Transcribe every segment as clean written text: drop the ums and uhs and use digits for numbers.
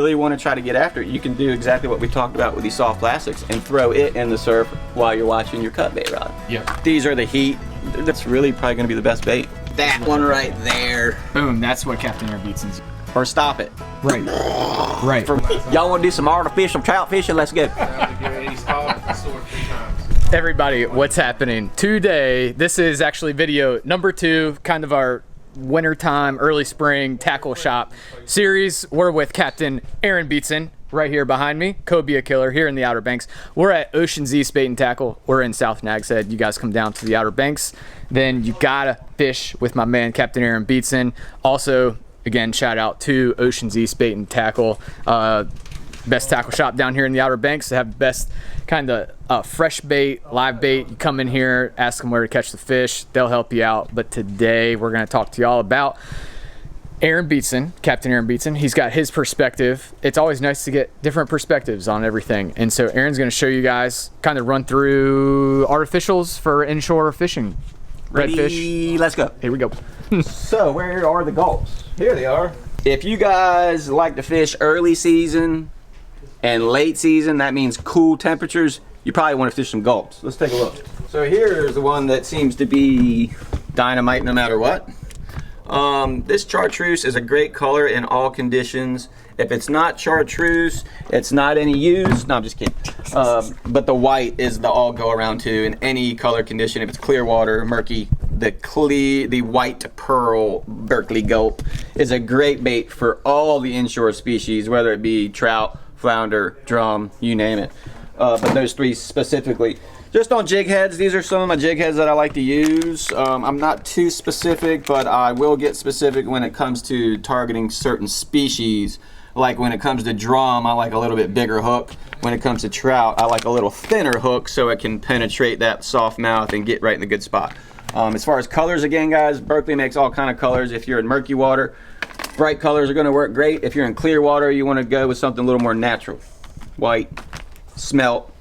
really want to try to get after it, you can do exactly what we talked about with these soft plastics and throw it in the surf while you're watching your cut bait rod. Yep. These are the heat. That's really probably going to be the best bait. That one right there. Boom, that's what Captain Beatson's. Or stop it. Right. Right. Y'all want to do some artificial trout fishing? Let's go. Everybody, what's happening? Today, this is actually video number 2, kind of our wintertime, early spring tackle shop series. We're with Captain Beatson right here behind me, cobia killer here in the Outer Banks. We're at Ocean's East Bait and Tackle. We're in South Nags Head. You guys come down to the Outer Banks, then you gotta fish with my man Captain Beatson. Also, again, shout out to Ocean's East Bait and Tackle, best tackle shop down here in the Outer Banks. They have the best kind of fresh bait, live bait. You come in here, ask them where to catch the fish, they'll help you out. But today we're going to talk to y'all about Beatson, Captain Beatson. He's got his perspective. It's always nice to get different perspectives on everything. And so Aaron's going to show you guys, kind of run through artificials for inshore fishing. Redfish. Let's go. Here we go. So where are the gulps? Here they are. If you guys like to fish early season and late season, that means cool temperatures, you probably want to fish some gulps. Let's take a look. So here's the one that seems to be dynamite no matter what. This chartreuse is a great color in all conditions. If it's not chartreuse, it's not any use. No, I'm just kidding. But the white is the all go around too in any color condition. If it's clear water, murky, the white pearl Berkeley gulp is a great bait for all the inshore species, whether it be trout, flounder, drum, you name it. But those three specifically. Just on jig heads, these are some of my jig heads that I like to use. I'm not too specific, but I will get specific when it comes to targeting certain species. Like when it comes to drum, I like a little bit bigger hook. When it comes to trout, I like a little thinner hook so it can penetrate that soft mouth and get right in the good spot. As far as colors, again guys, Berkeley makes all kind of colors. If you're in murky water, bright colors are going to work great. If you're in clear water, you want to go with something a little more natural. White, smelt,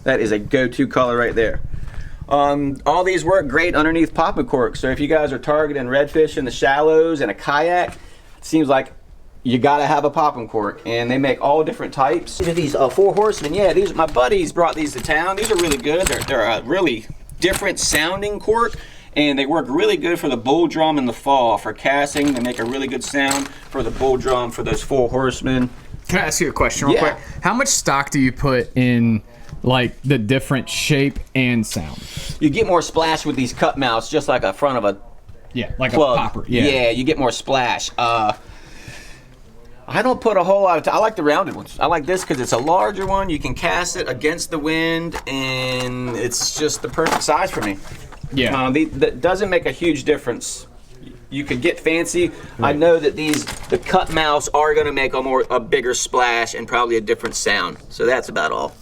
that is a go-to color right there. All these work great underneath popping corks. So if you guys are targeting redfish in the shallows and a kayak, it seems like you gotta have a popping cork, and they make all different types. These are these 4 horsemen. Yeah, these my buddies brought these to town. These are really good. They're a really different sounding cork, and they work really good for the bull drum in the fall. For casting, they make a really good sound for the bull drum for those 4 horsemen. Can I ask you a question real quick? How much stock do you put in like the different shape and sound? You get more splash with these cut mouths, just like a front of a like plug. a popper. Yeah, you get more splash. I don't put a whole lot of I like the rounded ones. I like this because it's a larger one. You can cast it against the wind, and it's just the perfect size for me. Yeah. That doesn't make a huge difference. You could get fancy. Right. I know that the cut mouths are going to make a bigger splash and probably a different sound. So that's about all.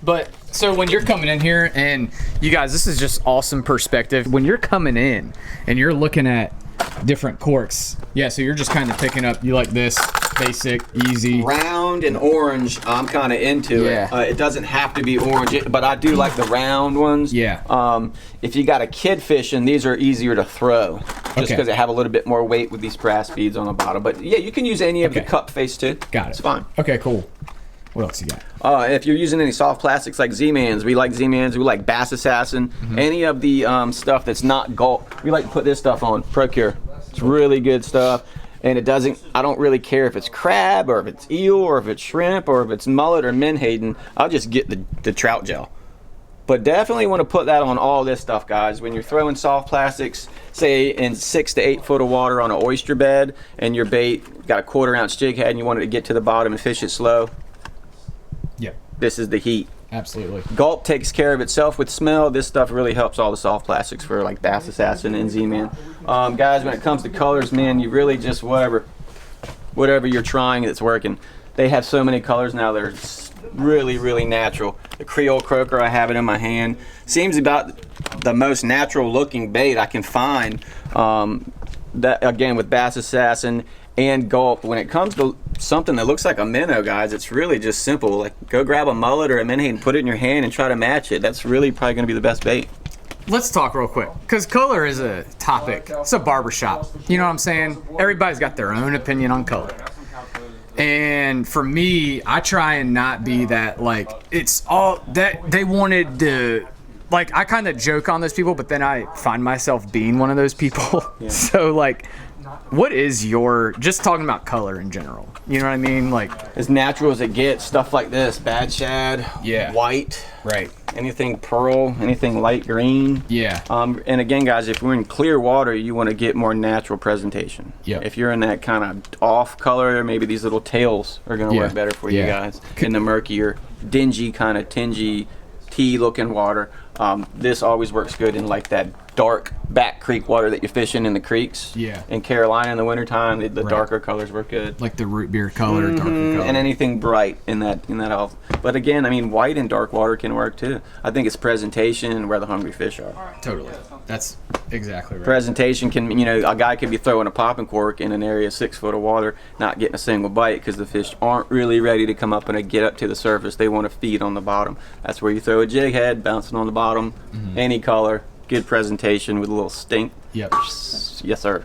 But so when you're coming in here, and you guys, this is just awesome perspective. When you're coming in and you're looking at different corks, so you're just kind of picking up, you like this, basic, easy. Round and orange, I'm kind of into it. It doesn't have to be orange, but I do like the round ones. Yeah. If you got a kid fishing, these are easier to throw, just because they have a little bit more weight with these brass beads on the bottom. But yeah, you can use any of the cup face too. Got it. It's fine. Okay, cool. What else you got? If you're using any soft plastics like Z-Mans, we like Z-Mans, we like Bass Assassin, any of the stuff that's not gulp, we like to put this stuff on, Procure. It's really good stuff, and I don't really care if it's crab, or if it's eel, or if it's shrimp, or if it's mullet or menhaden. I'll just get the trout gel. But definitely want to put that on all this stuff, guys. When you're throwing soft plastics, say in 6 to 8 foot of water on an oyster bed, and your bait got a 1/4 ounce jig head and you want it to get to the bottom and fish it slow, this is the heat. Absolutely. Gulp takes care of itself with smell. This stuff really helps all the soft plastics for like Bass Assassin and Z-Man. Guys, when it comes to colors, man, you really just whatever you're trying that's working. They have so many colors now that are really, really natural. The Creole Croaker, I have it in my hand. Seems about the most natural looking bait I can find. That again with Bass Assassin and Gulp. When it comes to something that looks like a minnow, guys, it's really just simple. Like, go grab a mullet or a menhaden and put it in your hand and try to match it. That's really probably going to be the best bait. Let's talk real quick, because color is a topic. It's a barbershop. You know what I'm saying? Everybody's got their own opinion on color. And for me, I try and not be that, like, it's all that they wanted to, like, I kind of joke on those people, but then I find myself being one of those people. Yeah. So, like, what is your, just talking about color in general, you know what I mean? Like, as natural as it gets, stuff like this, bad shad, white, right, anything pearl, anything light green. Yeah. And again, guys, if we're in clear water, you want to get more natural presentation. Yeah. If you're in that kind of off color, maybe these little tails are going to work better for you guys. In the murkier, dingy, kind of tingy, tea looking water. This always works good in like that dark back creek water that you're fishing in the creeks. Yeah. In Carolina in the wintertime, the darker colors work good. Like the root beer color, darker color. And anything bright in that off. But again, I mean, white and dark water can work too. I think it's presentation and where the hungry fish are. Totally. That's exactly right. Presentation can, you know, a guy could be throwing a popping cork in an area 6 foot of water, not getting a single bite because the fish aren't really ready to come up and get up to the surface. They want to feed on the bottom. That's where you throw a jig head, bouncing on the bottom, any color, good presentation with a little stink. Yep. Yes, sir.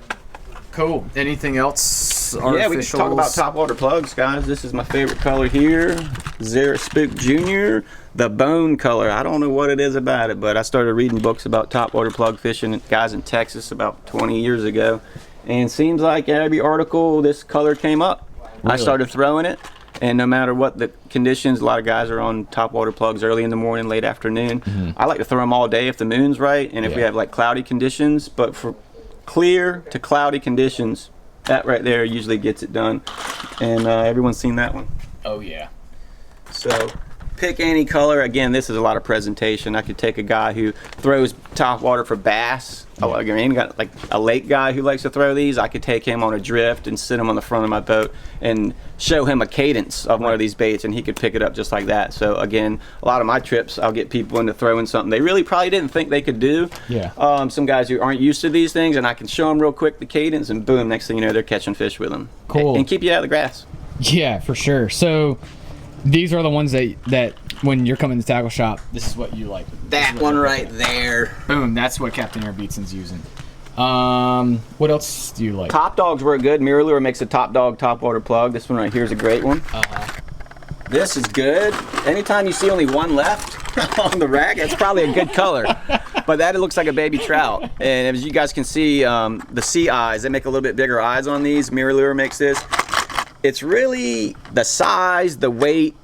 Cool. Anything else? Yeah, we can talk about topwater plugs, guys. This is my favorite color here, Zara Spook Jr., the bone color. I don't know what it is about it, but I started reading books about topwater plug fishing, guys in Texas about 20 years ago, and it seems like every article this color came up. Really? I started throwing it, and no matter what the conditions, a lot of guys are on topwater plugs early in the morning, late afternoon. I like to throw them all day if the moon's right, and if we have like cloudy conditions, but for clear to cloudy conditions, that right there usually gets it done. And everyone's seen that one. Oh yeah. So pick any color. Again, this is a lot of presentation. I could take a guy who throws topwater for bass. Got like a lake guy who likes to throw these. I could take him on a drift and sit him on the front of my boat and show him a cadence of one of these baits, and he could pick it up just like that. So again, a lot of my trips, I'll get people into throwing something they really probably didn't think they could do. Yeah. Some guys who aren't used to these things, and I can show them real quick the cadence, and boom, next thing you know, they're catching fish with them. Cool. And keep you out of the grass. Yeah, for sure. So these are the ones that when you're coming to tackle shop, this is what you like. That one right there. Boom, that's what Captain Beatson's using. What else do you like? Top dogs work good. Mirror Lure makes a top dog topwater plug. This one right here is a great one. This is good. Anytime you see only one left on the rack, that's probably a good color. But that, it looks like a baby trout. And as you guys can see, the sea eyes, they make a little bit bigger eyes on these. Mirror Lure makes this. It's really the size, the weight,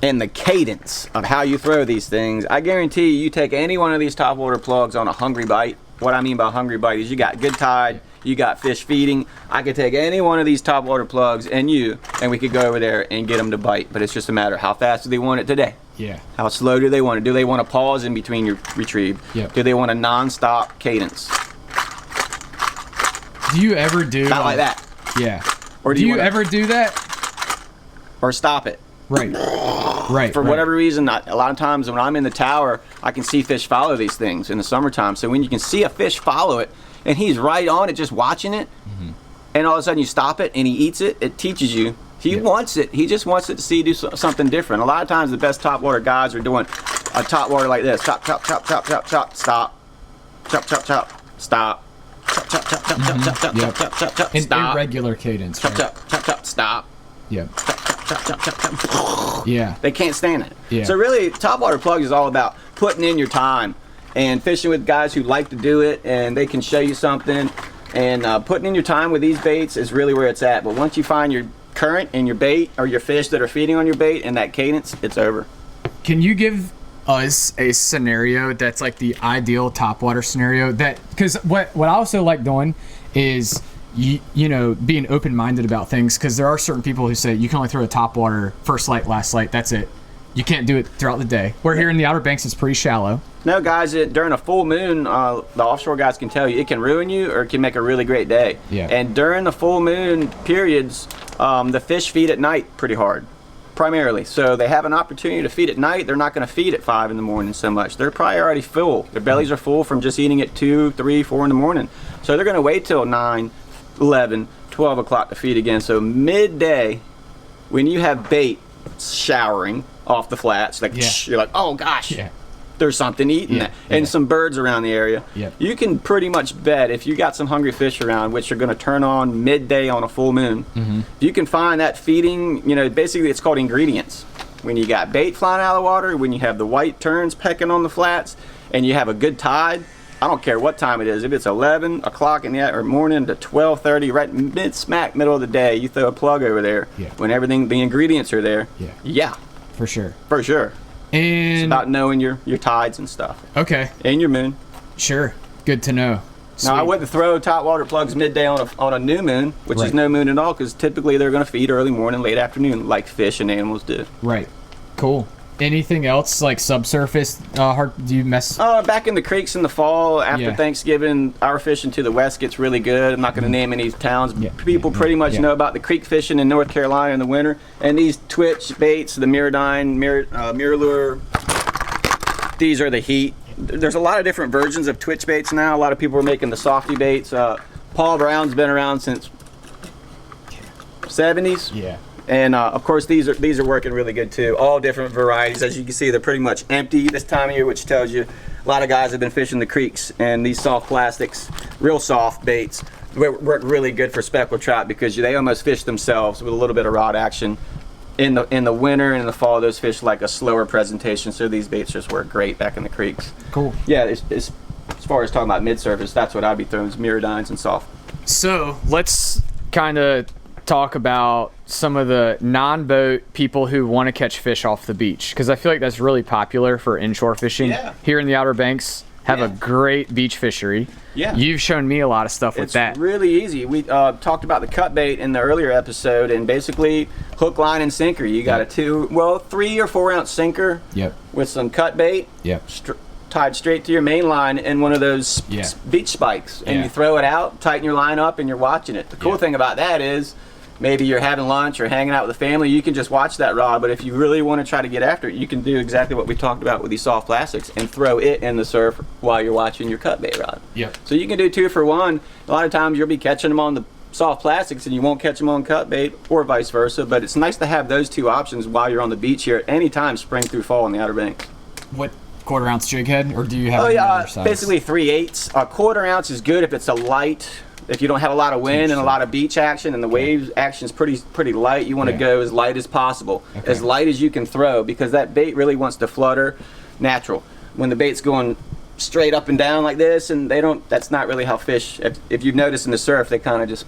and the cadence of how you throw these things. I guarantee you take any one of these topwater plugs on a hungry bite. What I mean by hungry bite is you got good tide, you got fish feeding. I could take any one of these topwater plugs and we could go over there and get them to bite. But it's just a matter of how fast do they want it today? Yeah. How slow do they want it? Do they want to pause in between your retrieve? Yep. Do they want a non-stop cadence? Do you ever do Not like that. Yeah. Or do you ever do that? Or stop it? Right. Right. For whatever reason, a lot of times when I'm in the tower, I can see fish follow these things in the summertime. So when you can see a fish follow it, and he's right on it, just watching it, and all of a sudden you stop it and he eats it, it teaches you. He wants it. He just wants it to see you do something different. A lot of times the best topwater guys are doing a topwater like this. Chop, chop, chop, chop, chop, chop, stop. Chop, chop, chop, stop. Chop, chop, chop, chop, chop, chop, chop, chop, chop, chop, chop, stop. Irregular cadence. Chop, chop, chop, chop, stop. Yeah. Chop, chop, chop, chop. Yeah. They can't stand it. Yeah. So really, topwater plug is all about putting in your time and fishing with guys who like to do it, and they can show you something. And putting in your time with these baits is really where it's at. But once you find your current and your bait, or your fish that are feeding on your bait, and that cadence, it's over. Can you give us a scenario that's like the ideal topwater scenario? That, because what I also like doing is you know, being open-minded about things, because there are certain people who say you can only throw a topwater first light, last light, that's it. You can't do it throughout the day. We're here in the Outer Banks, it's pretty shallow. No, guys, during a full moon, the offshore guys can tell you, it can ruin you or it can make a really great day. Yeah. And during the full moon periods, the fish feed at night pretty hard, primarily. So they have an opportunity to feed at night. They're not going to feed at 5 in the morning so much. They're probably already full. Their bellies are full from just eating at 2, 3, 4 in the morning. So they're going to wait till 9, 11, 12 o'clock to feed again. So midday, when you have bait showering off the flats, like you're like, oh gosh. Yeah. there's something eating that, and some birds around the area. You can pretty much bet if you got some hungry fish around, which are going to turn on midday on a full moon, if you can find that feeding, you know, basically it's called ingredients. When you got bait flying out of the water, when you have the white terns pecking on the flats, and you have a good tide, I don't care what time it is. If it's 11 o'clock in the morning to 12:30, right smack middle of the day, you throw a plug over there when everything, the ingredients are there. For sure. For sure. And it's about knowing your tides and stuff. Okay. And your moon. Sure. Good to know. Sweet. Now I wouldn't throw top water plugs midday on a new moon, which is no moon at all, because typically they're going to feed early morning, late afternoon, like fish and animals do. Right. Cool. Anything else like subsurface? Do you mess? Back in the creeks in the fall after Thanksgiving, our fishing to the west gets really good. I'm not going to name any towns. People pretty much know about the creek fishing in North Carolina in the winter, and these twitch baits, the Mirrodine, Mirror, these are the heat. There's a lot of different versions of twitch baits now. A lot of people are making the softy baits. Paul Brown's been around since 70s. And of course these are working really good too. All different varieties. As you can see, they're pretty much empty this time of year, which tells you a lot of guys have been fishing the creeks. And these soft plastics, real soft baits, work really good for speckled trout because they almost fish themselves with a little bit of rod action. In the winter and in the fall, those fish like a slower presentation, so these baits just work great back in the creeks. Cool. Yeah, as far as talking about mid-surface, that's what I'd be throwing, is Mirrodines and soft. So let's kind of talk about some of the non-boat people who want to catch fish off the beach, because I feel like that's really popular for inshore fishing. Here in the Outer Banks have a great beach fishery. You've shown me a lot of stuff with that. It's really easy. We talked about the cut bait in the earlier episode, and basically hook, line, and sinker. You got a 3 or 4 ounce sinker with some cut bait tied straight to your main line and one of those beach spikes, and you throw it out, tighten your line up, and you're watching it. The cool thing about that is maybe you're having lunch or hanging out with the family, you can just watch that rod. But if you really want to try to get after it, you can do exactly what we talked about with these soft plastics and throw it in the surf while you're watching your cut bait rod. So you can do 2 for 1. A lot of times you'll be catching them on the soft plastics and you won't catch them on cut bait, or vice versa. But it's nice to have those 2 options while you're on the beach here at any time, spring through fall in the Outer Banks. What, 1/4 ounce jig head, or do you have another size? Basically 3/8. A 1/4 ounce is good if it's a light. If you don't have a lot of wind and a lot of beach action and the waves action is pretty light, you want to go as light as possible, as light as you can throw, because that bait really wants to flutter natural. When the bait's going straight up and down like this, and that's not really how fish, if you've noticed in the surf, they kind of just,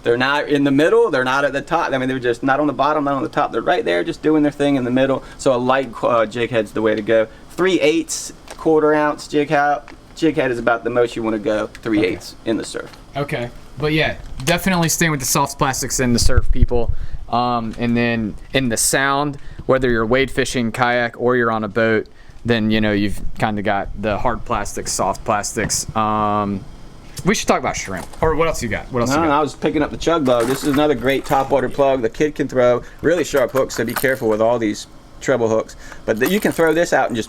they're not in the middle, they're not at the top. I mean, they're just not on the bottom, not on the top. They're right there just doing their thing in the middle. So a light jig head's the way to go. 3/8, 1/4 ounce jig head is about the most you want to go. 3/8 in the surf. Okay, but yeah, definitely staying with the soft plastics in the surf, people. And then in the sound, whether you're wade fishing, kayak, or you're on a boat, then you know you've kind of got the hard plastics, soft plastics. We should talk about shrimp. Or what else you got? What else you got? I was picking up the chug bug. This is another great topwater plug. The kid can throw really sharp hooks, so be careful with all these treble hooks. But you can throw this out and just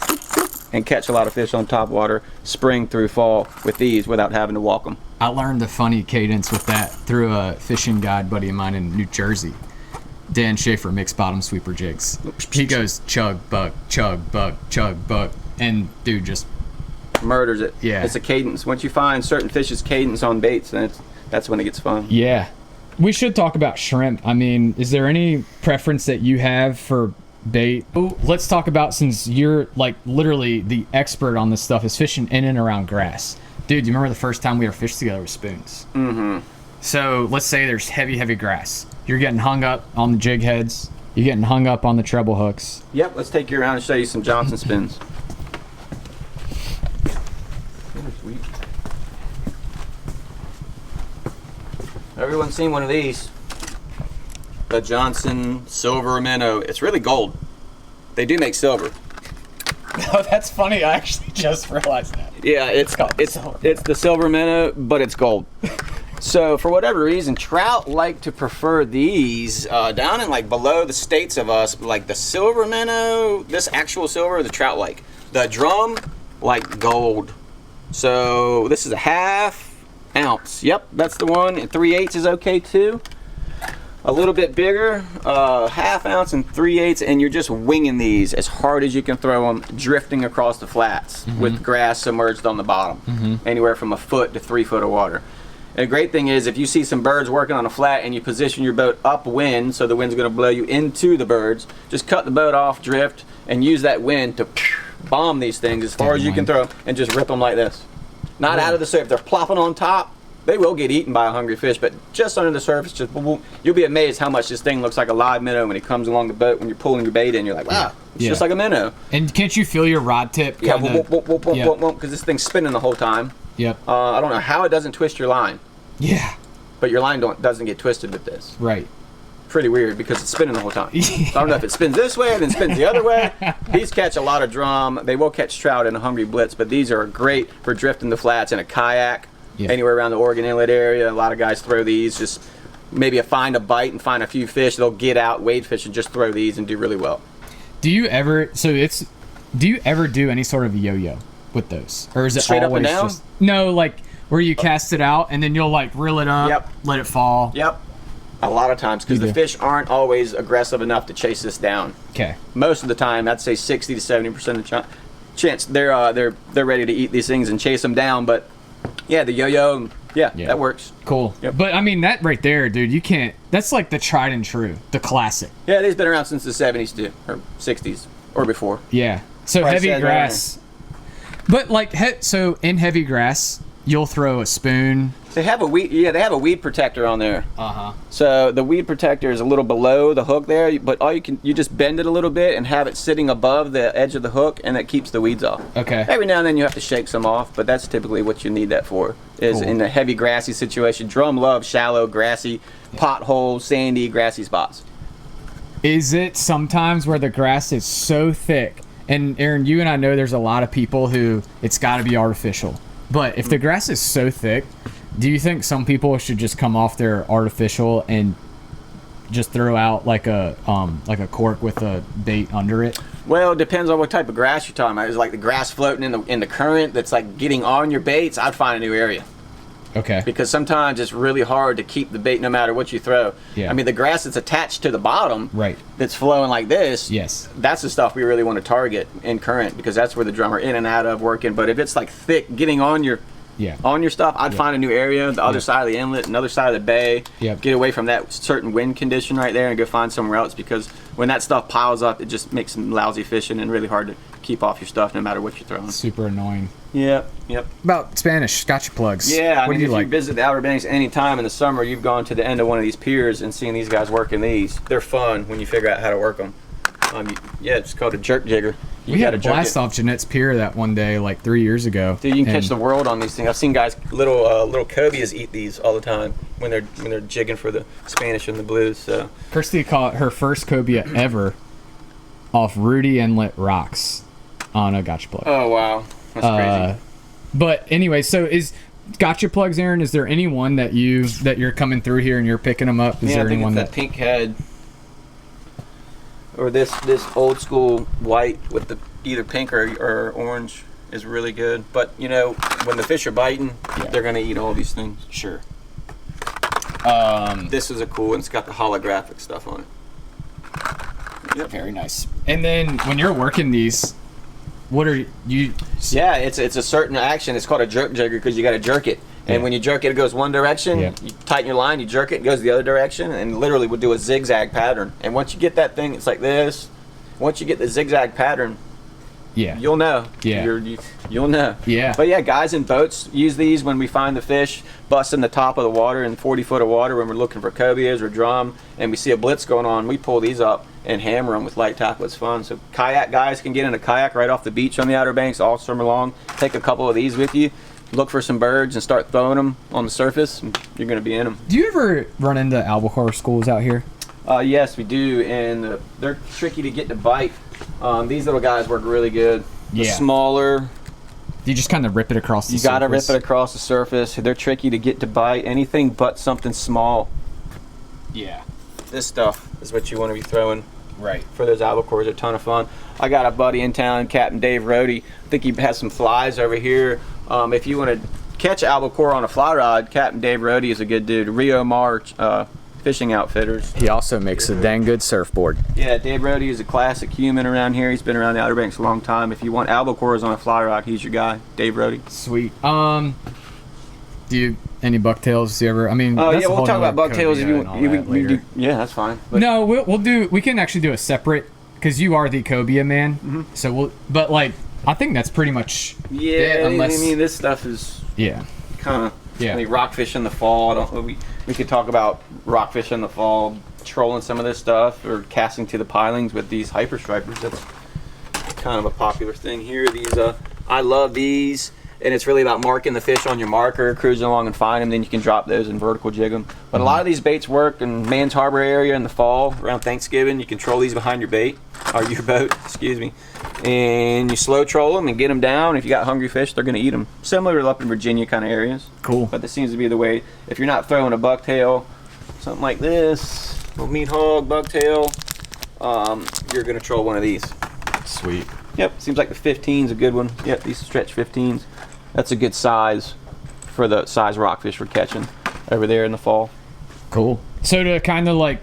and catch a lot of fish on top water spring through fall with these without having to walk them. I learned a funny cadence with that through a fishing guide buddy of mine in New Jersey. Dan Schaefer makes bottom sweeper jigs. He goes chug bug, and dude just murders it. It's a cadence. Once you find certain fish's cadence on baits, then that's when it gets fun. We should talk about shrimp. I mean, is there any preference that you have for bait? Ooh, let's talk about, since you're like literally the expert on this stuff, is fishing in and around grass. Dude, you remember the first time we ever fished together with spoons? So let's say there's heavy grass. You're getting hung up on the jig heads. You're getting hung up on the treble hooks. Yep, let's take you around and show you some Johnson spins. Everyone's seen one of these. The Johnson silver minnow. It's really gold. They do make silver. Oh, that's funny. I actually just realized that. Yeah, it's the silver minnow, but it's gold. So for whatever reason, trout like to prefer these down in like below the states of us, like the silver minnow, this actual silver, the trout like. The drum, like gold. So this is a 1/2 ounce. Yep, that's the one. And 3/8 is okay too. a little bit bigger, 1/2 ounce and 3/8, and you're just winging these as hard as you can throw them, drifting across the flats with grass submerged on the bottom, anywhere from 1 foot to 3 foot of water. And the great thing is, if you see some birds working on a flat and you position your boat upwind, so the wind's going to blow you into the birds, just cut the boat off, drift, and use that wind to bomb these things as far as you can throw them, and just rip them like this. Not out of the surface. If they're plopping on top, they will get eaten by a hungry fish, but just under the surface, just boom, boom. You'll be amazed how much this thing looks like a live minnow when it comes along the boat when you're pulling your bait in. You're like, wow, it's just like a minnow. And can't you feel your rod tip? Yeah, because this thing's spinning the whole time. Yep. I don't know how it doesn't twist your line. Yeah. But your line doesn't get twisted with this. Right. Pretty weird because it's spinning the whole time. So I don't know if it spins this way and then spins the other way. These catch a lot of drum. They will catch trout in a hungry blitz, but these are great for drifting the flats in a kayak. Anywhere around the Oregon Inlet area. A lot of guys throw these, just maybe find a bite and find a few fish. They'll get out, wade fish, and just throw these and do really well. Do you ever do any sort of yo-yo with those? Or is it straight always up and down? Just, no, like where you cast it out and then you'll like reel it up, let it fall? Yep. A lot of times, because the fish aren't always aggressive enough to chase this down. Okay. Most of the time, I'd say 60 to 70% of the chance they're ready to eat these things and chase them down, but yeah, the yo-yo, that works. Cool. Yep. But I mean, that right there, dude, you can't, that's like the tried and true, the classic. Yeah, they've been around since the 70s too, or 60s, or before. Yeah. So heavy grass. But like, so in heavy grass, you'll throw a spoon. They have a weed protector on there. So the weed protector is a little below the hook there, but you just bend it a little bit and have it sitting above the edge of the hook, and that keeps the weeds off. Okay. Every now and then you have to shake some off, but that's typically what you need that for. Is in a heavy grassy situation. Drum loves shallow, grassy, pothole, sandy, grassy spots. Is it sometimes where the grass is so thick, and Aaron, you and I know there's a lot of people who it's got to be artificial, but if the grass is so thick, do you think some people should just come off their artificial and just throw out like a cork with a bait under it? Well, it depends on what type of grass you're talking about. Is like the grass floating in the current that's like getting on your baits? I'd find a new area. Okay. Because sometimes it's really hard to keep the bait no matter what you throw. Yeah. I mean, the grass that's attached to the bottom, right, that's flowing like this, yes, that's the stuff we really want to target in current, because that's where the drum are in and out of working. But if it's like thick, getting on your stuff, I'd find a new area, the other side of the inlet, another side of the bay, get away from that certain wind condition right there and go find somewhere else, because when that stuff piles up, it just makes some lousy fishing and really hard to keep off your stuff no matter what you're throwing. Super annoying. Yep. About Spanish Scotch plugs. Yeah, what do you if like? you visit the Outer Banks any time in the summer, you've gone to the end of one of these piers and seen these guys working these. They're fun when you figure out how to work them. It's called a jerk jigger. We had a blast off Jeanette's Pier that one day, like 3 years ago. Dude, you can catch the world on these things. I've seen guys, little cobias eat these all the time when they're jigging for the Spanish and the blues. So Kirsty caught her first cobia ever off Rudy Inlet rocks on a gotcha plug. Oh wow, that's crazy. But anyway, so is gotcha plugs, Aaron? Is there anyone that you're coming through here and you're picking them up? Is there anyone that pink head? Or this old school white with the either pink or orange is really good. But you know, when the fish are biting, they're gonna eat all these things. Sure. This is a cool one. It's got the holographic stuff on it. Yep. Very nice. And then when you're working these, what are you? Yeah, it's a certain action. It's called a jerk jigger because you got to jerk it. And when you jerk it, it goes one direction. You tighten your line, you jerk it, it goes the other direction, and literally we'll do a zigzag pattern. And once you get that thing, it's like this. Once you get the zigzag pattern, you'll know. You'll know. Yeah. But yeah, guys in boats use these when we find the fish busting the top of the water in 40 foot of water when we're looking for cobias or drum, and we see a blitz going on. We pull these up and hammer them with light tackle. It's fun. So kayak guys can get in a kayak right off the beach on the Outer Banks all summer long. Take a couple of these with you. Look for some birds and start throwing them on the surface, and you're going to be in them. Do you ever run into albacore schools out here? Yes, we do, and they're tricky to get to bite. These little guys work really good. The smaller, you just kind of rip it across the surface. You got to rip it across the surface. They're tricky to get to bite. Anything but something small. Yeah. This stuff is what you want to be throwing. Right. For those albacores, a ton of fun. I got a buddy in town, Captain Dave Rohde. I think he has some flies over here. If you want to catch albacore on a fly rod, Captain Dave Rohde is a good dude. Rio Mar fishing outfitters. He also makes a dang good surfboard. Yeah, Dave Brody is a classic human around here. He's been around the Outer Banks a long time. If you want albacores on a fly rock, he's your guy, Dave Brody. Sweet. Do you any bucktails? Do you ever? I mean, Oh that's yeah, a we'll whole talk about nother bucktails if you cobia and want. all that later. Yeah, that's fine. But No, we can actually do a separate, because you are the cobia man. So but like, I think that's pretty much yeah, it, unless, I mean, this stuff is yeah. kind of Yeah. I mean, rockfish in the fall. We could talk about rockfish in the fall, trolling some of this stuff, or casting to the pilings with these hyper stripers. That's kind of a popular thing here. These I love these, and it's really about marking the fish on your marker, cruising along and find them. Then you can drop those and vertical jig them. But a lot of these baits work in Man's Harbor area in the fall around Thanksgiving. You can troll these behind your bait or your boat, excuse me, and you slow troll them and get them down. If you got hungry fish, they're going to eat them. Similar to up in Virginia kind of areas. Cool. But this seems to be the way. If you're not throwing a bucktail, something like this, little meat hog, bucktail, you're going to troll one of these. Sweet. Yep, seems like the 15's a good one. Yep, these stretch 15's. That's a good size for the size rockfish we're catching over there in the fall. Cool. So to kind of like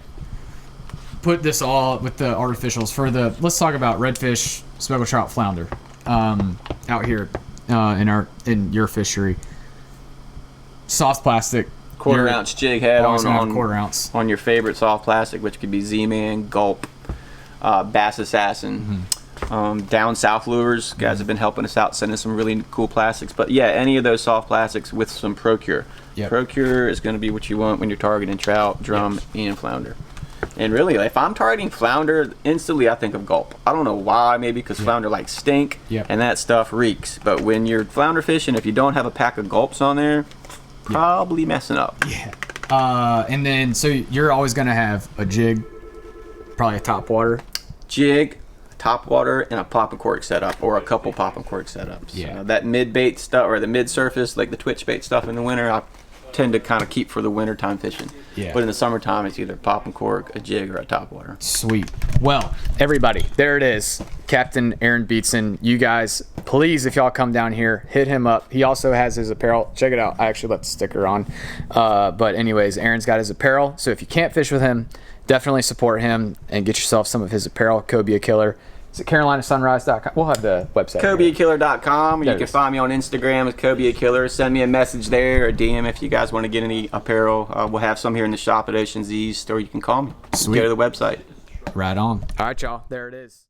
put this all with the artificials for the, let's talk about redfish, speckled trout, flounder, out here in your fishery. Soft plastic. Quarter ounce jig head on quarter ounce on your favorite soft plastic, which could be Z-Man, Gulp, Bass Assassin. Down south lures, guys have been helping us out, sending some really cool plastics. But yeah, any of those soft plastics with some Procure. Yep. Procure is going to be what you want when you're targeting trout, drum, and flounder. And really, if I'm targeting flounder, instantly I think of Gulp. I don't know why, maybe because flounder like stink, and that stuff reeks. But when you're flounder fishing, if you don't have a pack of Gulps on there, probably messing up. Yeah. And then, so you're always going to have a jig, probably a top water. Jig, top water, and a pop and cork setup, or a couple pop and cork setups. Yeah. That mid bait stuff, or the mid surface, like the twitch bait stuff in the winter, I tend to kind of keep for the winter time fishing. Yeah. But in the summertime, it's either pop and cork, a jig, or a top water. Sweet. Well, everybody, there it is. Captain Aaron Beatson. You guys, please, if y'all come down here, hit him up. He also has his apparel. Check it out. I actually left the sticker on. But anyways, Aaron's got his apparel. So if you can't fish with him, definitely support him and get yourself some of his apparel. Cobia Killer. Is it CarolinaSunrise.com? We'll have the website. CobiaKiller.com. You There it can is. find me on Instagram as Cobia Killer. Send me a message there, or DM if you guys want to get any apparel. We'll have some here in the shop at Ocean's East, or you can call me. Sweet. Go to the website. Right on. All right, y'all. There it is.